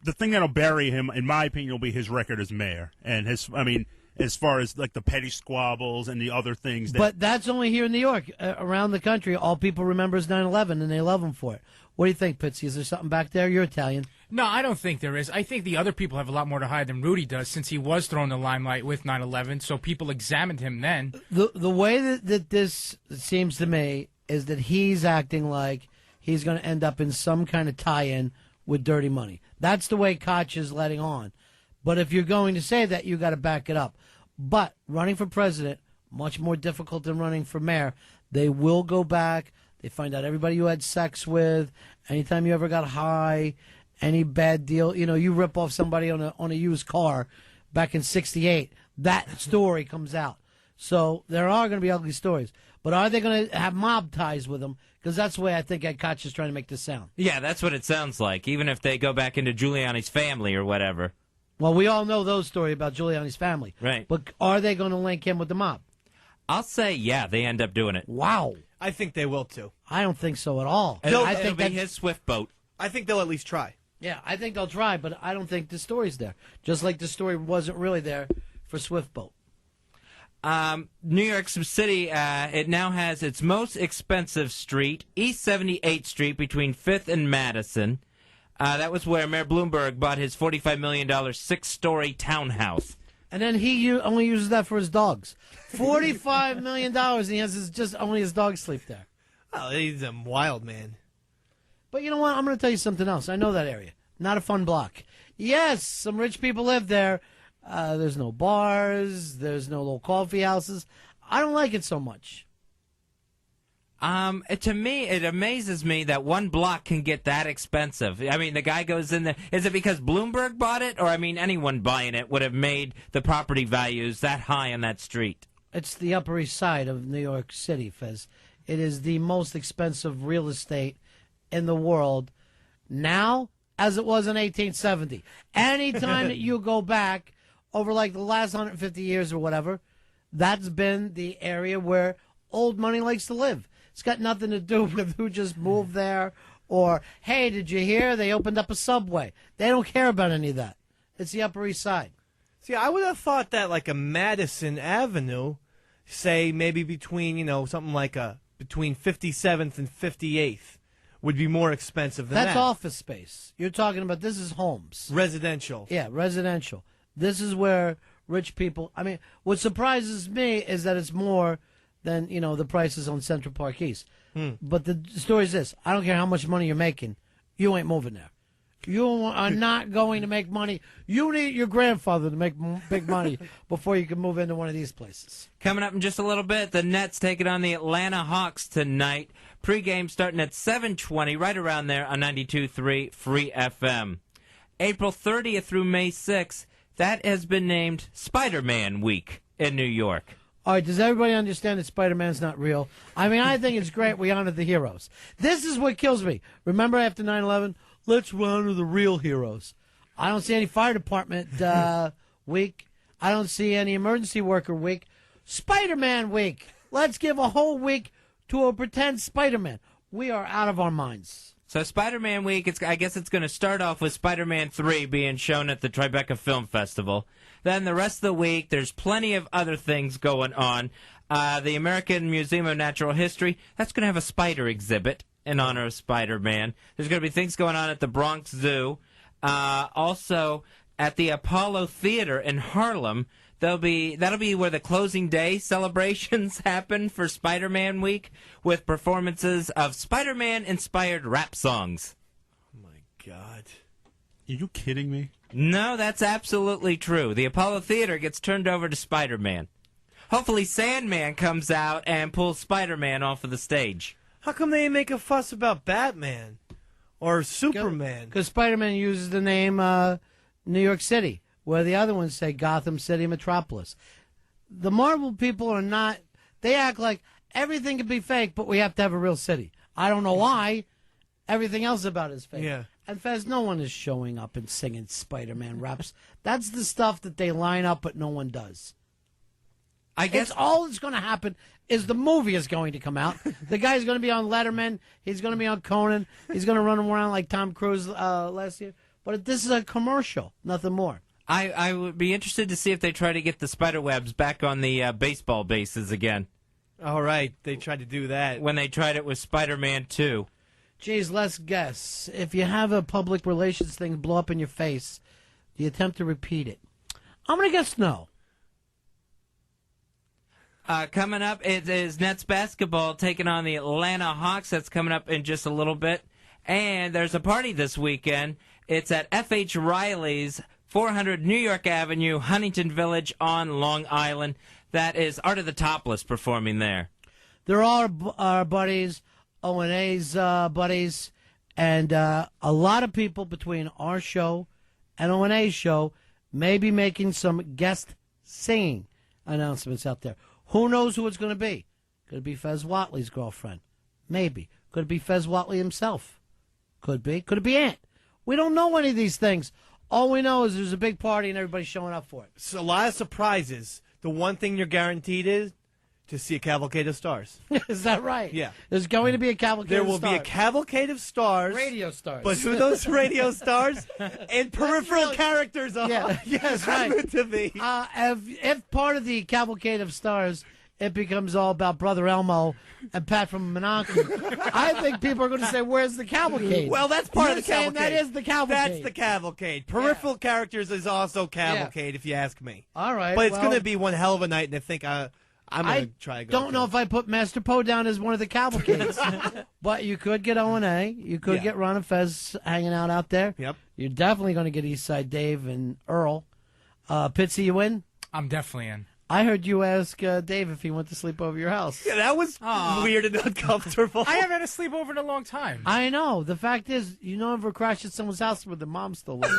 the thing that'll bury him, in my opinion, will be his record as mayor and as far as like the petty squabbles and the other things. But that's only here in New York. Around the country, all people remember is 9/11, and they love him for it. What do you think, Pitsy? Is there something back there? You're Italian. No, I don't think there is. I think the other people have a lot more to hide than Rudy does, since he was thrown in the limelight with 9/11, so people examined him then. The way that this seems to me is that he's acting like he's going to end up in some kind of tie-in with Dirty Money. That's the way Koch is letting on. But if you're going to say that, you got to back it up. But running for president, much more difficult than running for mayor. They will go back. They find out everybody you had sex with, anytime you ever got high, any bad deal. You know, you rip off somebody on a used car back in '68. That story comes out. So there are going to be ugly stories. But are they going to have mob ties with them? Because that's the way I think Ed Koch is trying to make this sound. Yeah, that's what it sounds like, even if they go back into Giuliani's family or whatever. Well, we all know those stories about Giuliani's family. Right. But are they going to link him with the mob? I'll say, yeah, they end up doing it. Wow. I think they will, too. I don't think so at all. It'll I think be that his swift boat. I think they'll at least try. Yeah, I think they'll try, but I don't think the story's there. Just like the story wasn't really there for Swiftboat. New York City, it now has its most expensive street, East 78th Street between 5th and Madison. That was where Mayor Bloomberg bought his $45 million six-story townhouse. And then he only uses that for his dogs. $45 million, and he has just only his dogs sleep there. Oh, he's a wild man. But you know what? I'm going to tell you something else. I know that area. Not a fun block. Yes, some rich people live there. There's no bars. There's no little coffee houses. I don't like it so much. To me, it amazes me that one block can get that expensive. I mean, the guy goes in there. Is it because Bloomberg bought it? Or, I mean, anyone buying it would have made the property values that high on that street. It's the Upper East Side of New York City, Fez. It is the most expensive real estate in the world now as it was in 1870. Anytime that you go back over like the last 150 years or whatever, that's been the area where old money likes to live. It's got nothing to do with who just moved there or, hey, did you hear they opened up a Subway? They don't care about any of that. It's the Upper East Side. See, I would have thought that like a Madison Avenue, say maybe between, something like between 57th and 58th would be more expensive than that. That's office space. You're talking about this is homes. Residential. Yeah, residential. This is where rich people, I mean, what surprises me is that it's more than, the prices on Central Park East. But the story is this. I don't care how much money you're making. You ain't moving there. You are not going to make money. You need your grandfather to make big money before you can move into one of these places. Coming up in just a little bit, the Nets taking on the Atlanta Hawks tonight. Pre-game starting at 7:20, right around there on 92.3 Free FM. April 30th through May 6th, that has been named Spider-Man Week in New York. All right, does everybody understand that Spider-Man's not real? I mean, I think it's great we honor the heroes. This is what kills me. Remember after 9/11, let's honor the real heroes. I don't see any fire department week. I don't see any emergency worker week. Spider-Man week. Let's give a whole week to a pretend Spider-Man. We are out of our minds. So Spider-Man Week, I guess it's going to start off with Spider-Man 3 being shown at the Tribeca Film Festival. Then the rest of the week, there's plenty of other things going on. The American Museum of Natural History, that's going to have a spider exhibit in honor of Spider-Man. There's going to be things going on at the Bronx Zoo. Also, at the Apollo Theater in Harlem, that'll be where the closing day celebrations happen for Spider-Man Week, with performances of Spider-Man-inspired rap songs. Oh, my God. Are you kidding me? No, that's absolutely true. The Apollo Theater gets turned over to Spider-Man. Hopefully Sandman comes out and pulls Spider-Man off of the stage. How come they make a fuss about Batman or Superman? Because Spider-Man uses the name New York City, where the other ones say Gotham City Metropolis. The Marvel people are not, they act like everything can be fake, but we have to have a real city. I don't know why. Everything else about it is fake. Yeah. And Fez, no one is showing up and singing Spider-Man raps. That's the stuff that they line up, but no one does. I guess all that's going to happen is the movie is going to come out. The guy's going to be on Letterman. He's going to be on Conan. He's going to run around like Tom Cruise last year. But this is a commercial, nothing more. I would be interested to see if they try to get the spider webs back on the baseball bases again. All right, they tried to do that. When they tried it with Spider-Man 2. Geez, let's guess. If you have a public relations thing blow up in your face, do you attempt to repeat it? I'm going to guess no. Coming up, it is Nets basketball taking on the Atlanta Hawks. That's coming up in just a little bit. And there's a party this weekend. It's at F.H. Riley's, 400 New York Avenue, Huntington Village on Long Island. That is Art of the Topless performing there. There are our buddies, O&A's buddies, and a lot of people between our show and O&A's show may be making some guest singing announcements out there. Who knows who it's going to be? Could it be Fez Whatley's girlfriend? Maybe. Could it be Fez Whatley himself? Could be. Could it be Ant? We don't know any of these things. All we know is there's a big party and everybody's showing up for it. It's a lot of surprises. The one thing you're guaranteed is to see a cavalcade of stars. Is that right? Yeah. There's going to be a cavalcade There of will stars. be a cavalcade of stars. Radio stars. But who those radio stars and peripheral characters are? Yeah, yes, right. Happen to be. If part of the cavalcade of stars, it becomes all about Brother Elmo and Pat from Monaco, I think people are going to say, where's the cavalcade? Well, that's part You're of the saying cavalcade. that is the cavalcade. That's the cavalcade. Peripheral characters is also cavalcade, if you ask me. All right. But it's well, going to be one hell of a night, and I think I'm going to try to go. Don't know if I put Master Poe down as one of the cavalcades. But you could get O&A. You could get Ron and Fez hanging out there. Yep. You're definitely going to get Eastside Dave and Earl. Pitsy, you in? I'm definitely in. I heard you ask Dave if he went to sleep over your house. Yeah, that was weird and uncomfortable. I haven't had a sleepover in a long time. I know. The fact is, you never crashed at someone's house where the mom still lives.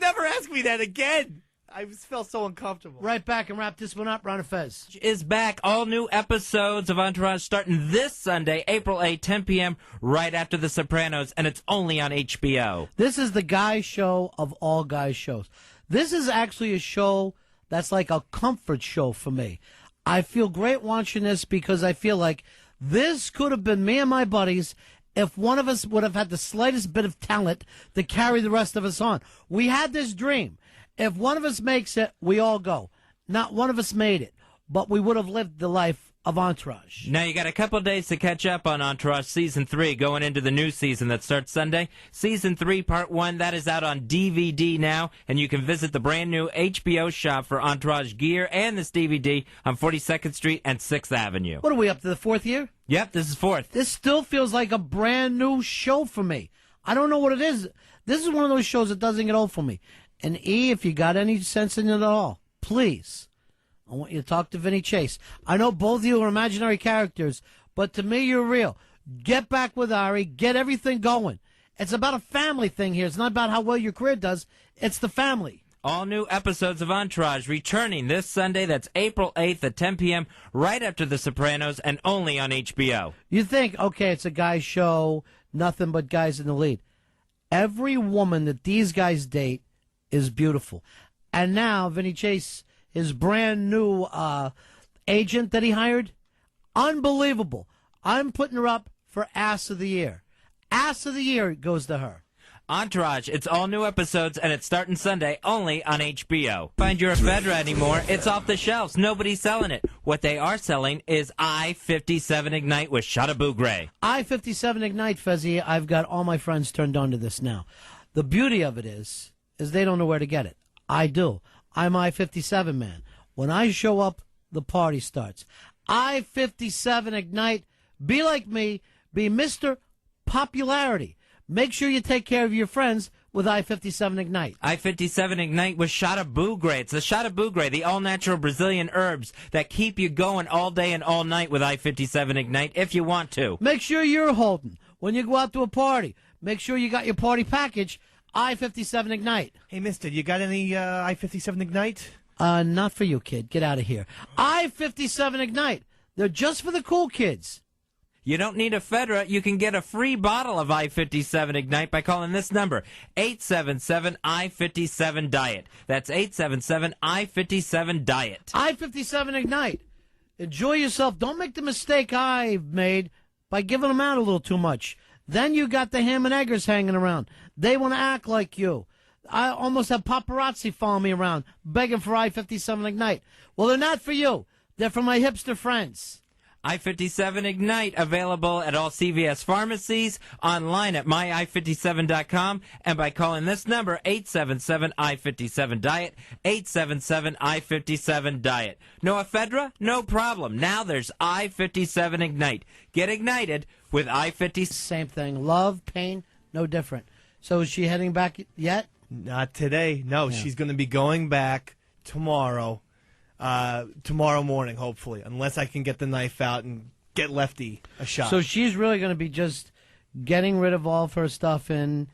Never ask me that again. I just felt so uncomfortable. Right back and wrap this one up, Ron and Fez. Is back. All new episodes of Entourage starting this Sunday, April 8, 10 p.m., right after The Sopranos, and it's only on HBO. This is the guy show of all guys shows. This is actually a show that's like a comfort show for me. I feel great watching this because I feel like this could have been me and my buddies if one of us would have had the slightest bit of talent to carry the rest of us on. We had this dream. If one of us makes it, we all go. Not one of us made it, but we would have lived the life of Entourage. Now you got a couple days to catch up on Entourage Season 3 going into the new season that starts Sunday. Season 3 Part 1, that is out on DVD now, and you can visit the brand new HBO shop for Entourage gear and this DVD on 42nd Street and 6th Avenue. What are we up to, the fourth year? Yep, this is 4th. This still feels like a brand new show for me. I don't know what it is. This is one of those shows that doesn't get old for me. And E, if you got any sense in it at all, please, I want you to talk to Vinny Chase. I know both of you are imaginary characters, but to me, you're real. Get back with Ari. Get everything going. It's about a family thing here. It's not about how well your career does. It's the family. All new episodes of Entourage returning this Sunday. That's April 8th at 10 p.m., right after The Sopranos, and only on HBO. You think, okay, it's a guy's show, nothing but guys in the lead. Every woman that these guys date is beautiful. And now, Vinny Chase, his brand new agent that he hired, unbelievable. I'm putting her up for Ass of the Year. Ass of the Year goes to her. Entourage, it's all new episodes, and it's starting Sunday only on HBO. Find your Ephedra anymore, it's off the shelves. Nobody's selling it. What they are selling is I-57 Ignite with Shot of Bougre. I-57 Ignite, Fezzy, I've got all my friends turned on to this now. The beauty of it is they don't know where to get it. I do. I'm I-57 man. When I show up, the party starts. I-57 Ignite, be like me, be Mr. Popularity. Make sure you take care of your friends with I-57 Ignite. I-57 Ignite with Shot of Bougre. It's the Shot of Bougre, the all-natural Brazilian herbs that keep you going all day and all night with I-57 Ignite if you want to. Make sure you're holding. When you go out to a party, make sure you got your party package, I-57 Ignite. Hey, mister, you got any I-57 Ignite? Not for you, kid. Get out of here. I-57 Ignite. They're just for the cool kids. You don't need Ephedra. You can get a free bottle of I-57 Ignite by calling this number, 877-I-57-DIET. That's 877-I-57-DIET. I-57 Ignite. Enjoy yourself. Don't make the mistake I've made by giving them out a little too much. Then you got the ham and eggers hanging around. They want to act like you. I almost have paparazzi following me around, begging for I-57 Ignite. Well, they're not for you. They're for my hipster friends. I-57 Ignite, available at all CVS pharmacies, online at myi57.com, and by calling this number, 877-I-57-DIET, 877-I-57-DIET. No ephedra? No problem. Now there's I-57 Ignite. Get ignited with I-57. Same thing. Love, pain, no different. So is she heading back yet? Not today. No, she's going to be going back tomorrow. Tomorrow morning, hopefully, unless I can get the knife out and get Lefty a shot. So she's really going to be just getting rid of all of her stuff in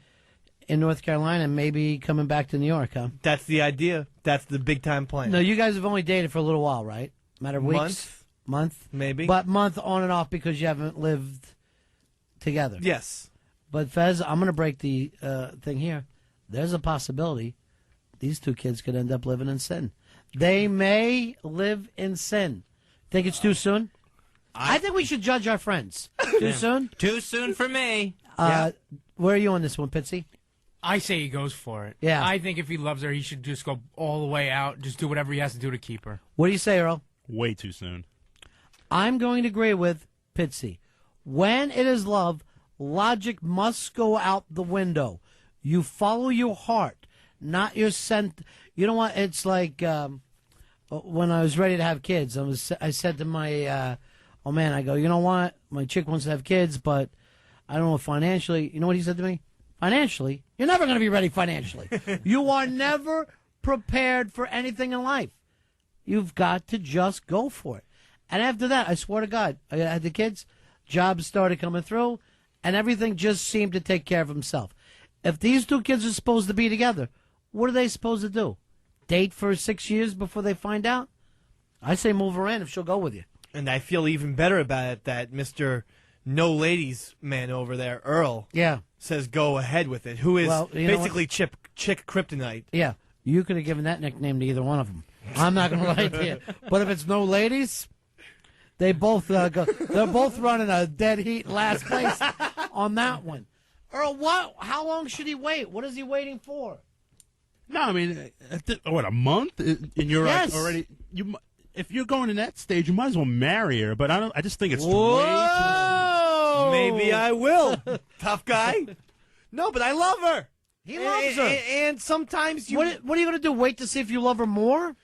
North Carolina and maybe coming back to New York, huh? That's the idea. That's the big-time plan. No, you guys have only dated for a little while, right? Matter of weeks? Month? Maybe. But month on and off because you haven't lived together. Yes. But Fez, I'm going to break the thing here. There's a possibility these two kids could end up living in sin. They may live in sin. Think it's too soon? I think we should judge our friends. Too soon? Too soon for me. Where are you on this one, Pitsy? I say he goes for it. Yeah. I think if he loves her, he should just go all the way out, just do whatever he has to do to keep her. What do you say, Earl? Way too soon. I'm going to agree with Pitsy. When it is love, logic must go out the window. You follow your heart, not your scent. You know what? It's like when I was ready to have kids. I said to my oh man, I go, you know what? My chick wants to have kids, but I don't know if financially. You know what he said to me? Financially, you're never going to be ready financially. You are never prepared for anything in life. You've got to just go for it. And after that, I swear to God, I had the kids, jobs started coming through, and everything just seemed to take care of himself. If these two kids are supposed to be together, what are they supposed to do? Date for 6 years before they find out? I say move her in if she'll go with you. And I feel even better about it that Mr. No Ladies man over there, Earl, says go ahead with it, who is basically chick kryptonite. Yeah, you could have given that nickname to either one of them. I'm not going to lie to you. But if it's No Ladies, they both they're both running a dead heat last place on that one. Earl, how long should he wait? What is he waiting for? No, I mean, what, a month? And you're Yes. already if you're going in that stage, you might as well marry her. But I just think it's way too. Whoa! Maybe I will. Tough guy. No, but I love her. He loves her. And sometimes you. What are you going to do? Wait to see if you love her more?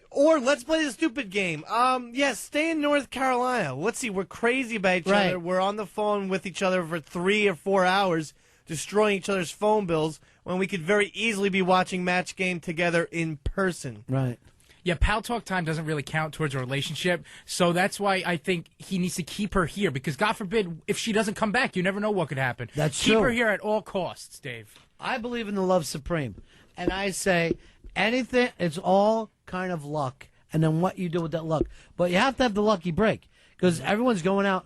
Or let's play the stupid game. Yes, stay in North Carolina. Let's see. We're crazy about each other. We're on the phone with each other for 3 or 4 hours, destroying each other's phone bills when we could very easily be watching Match Game together in person. Right. Yeah, pal talk time doesn't really count towards a relationship, so that's why I think he needs to keep her here, because God forbid, if she doesn't come back, you never know what could happen. That's Keep true. her here at all costs, Dave. I believe in the love supreme. And I say anything, it's all kind of luck. And then what you do with that luck. But you have to have the lucky break. Because everyone's going out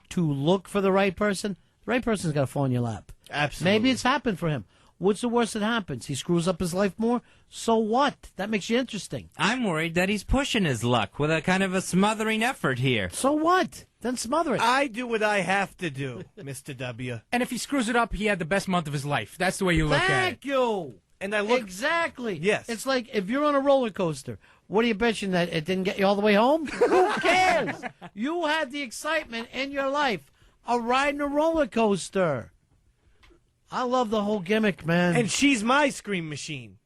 to look for the right person. The right person's got to fall in your lap. Absolutely. Maybe it's happened for him. What's the worst that happens? He screws up his life more? So what? That makes you interesting. I'm worried that he's pushing his luck with a kind of a smothering effort here. So what? Then smother it. I do what I have to do, Mr. W. And if he screws it up, he had the best month of his life. That's the way you look at it. Thank you. And I look. Exactly. Yes. It's like if you're on a roller coaster, what are you bitching that it didn't get you all the way home? Who cares? You had the excitement in your life of riding a roller coaster. I love the whole gimmick, man. And she's my Scream Machine.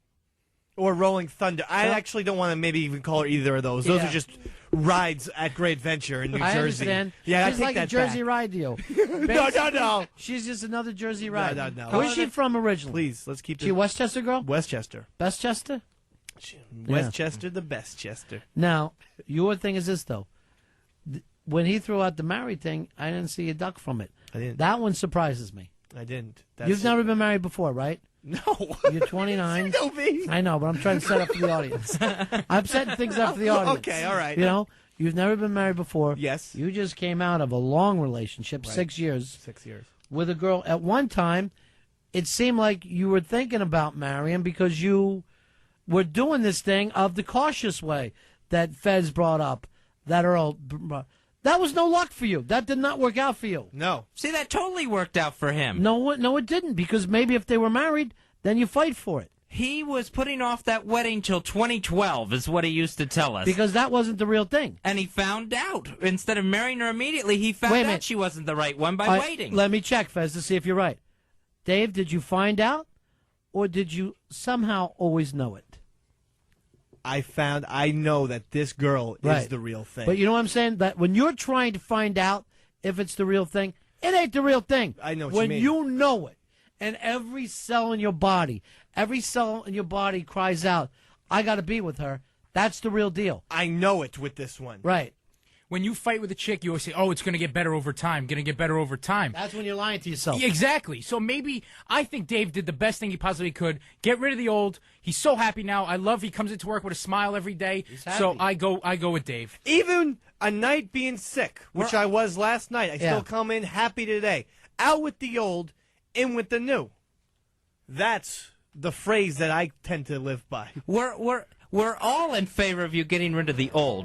Or Rolling Thunder. I actually don't want to maybe even call her either of those. Those Yeah. are just rides at Great Venture in New I Jersey. understand. Yeah, She's I take like that a Jersey back. ride deal. No. She's just another Jersey ride. no. Where's she from originally? Please, let's keep She a it. Westchester girl? Westchester. Bestchester? Westchester, the best Chester. Now, your thing is this, though. When he threw out the married thing, I didn't see a duck from it. I didn't. That one surprises me. I didn't. You've never been married before, right? No. You're 29. You know me. I know, but I'm trying to set up for the audience. I'm setting things up for the audience. Okay, all right. You know, you've never been married before. Yes. You just came out of a long relationship, 6 years, 6 years. with a girl. At one time, it seemed like you were thinking about marrying because you were doing this thing of the cautious way that Fez brought up, that Earl brought. That was no luck for you. That did not work out for you. No. See, that totally worked out for him. No, it didn't, because maybe if they were married, then you fight for it. He was putting off that wedding till 2012, is what he used to tell us. Because that wasn't the real thing. And he found out. Instead of marrying her immediately, he found out she wasn't the right one by waiting. Let me check, Fez, to see if you're right. Dave, did you find out, or did you somehow always know it? I know that this girl is the real thing. But you know what I'm saying? That when you're trying to find out if it's the real thing, it ain't the real thing. I know what when you mean. you know it, and every cell in your body cries out, I got to be with her. That's the real deal. I know it with this one. Right. When you fight with a chick, you always say, oh, it's going to get better over time, going to get better over time. That's when you're lying to yourself. Exactly. So maybe I think Dave did the best thing he possibly could. Get rid of the old. He's so happy now. I love he comes into work with a smile every day. So I go with Dave. Even a night being sick, which I was last night, I still come in happy today. Out with the old, in with the new. That's the phrase that I tend to live by. We're all in favor of you getting rid of the old.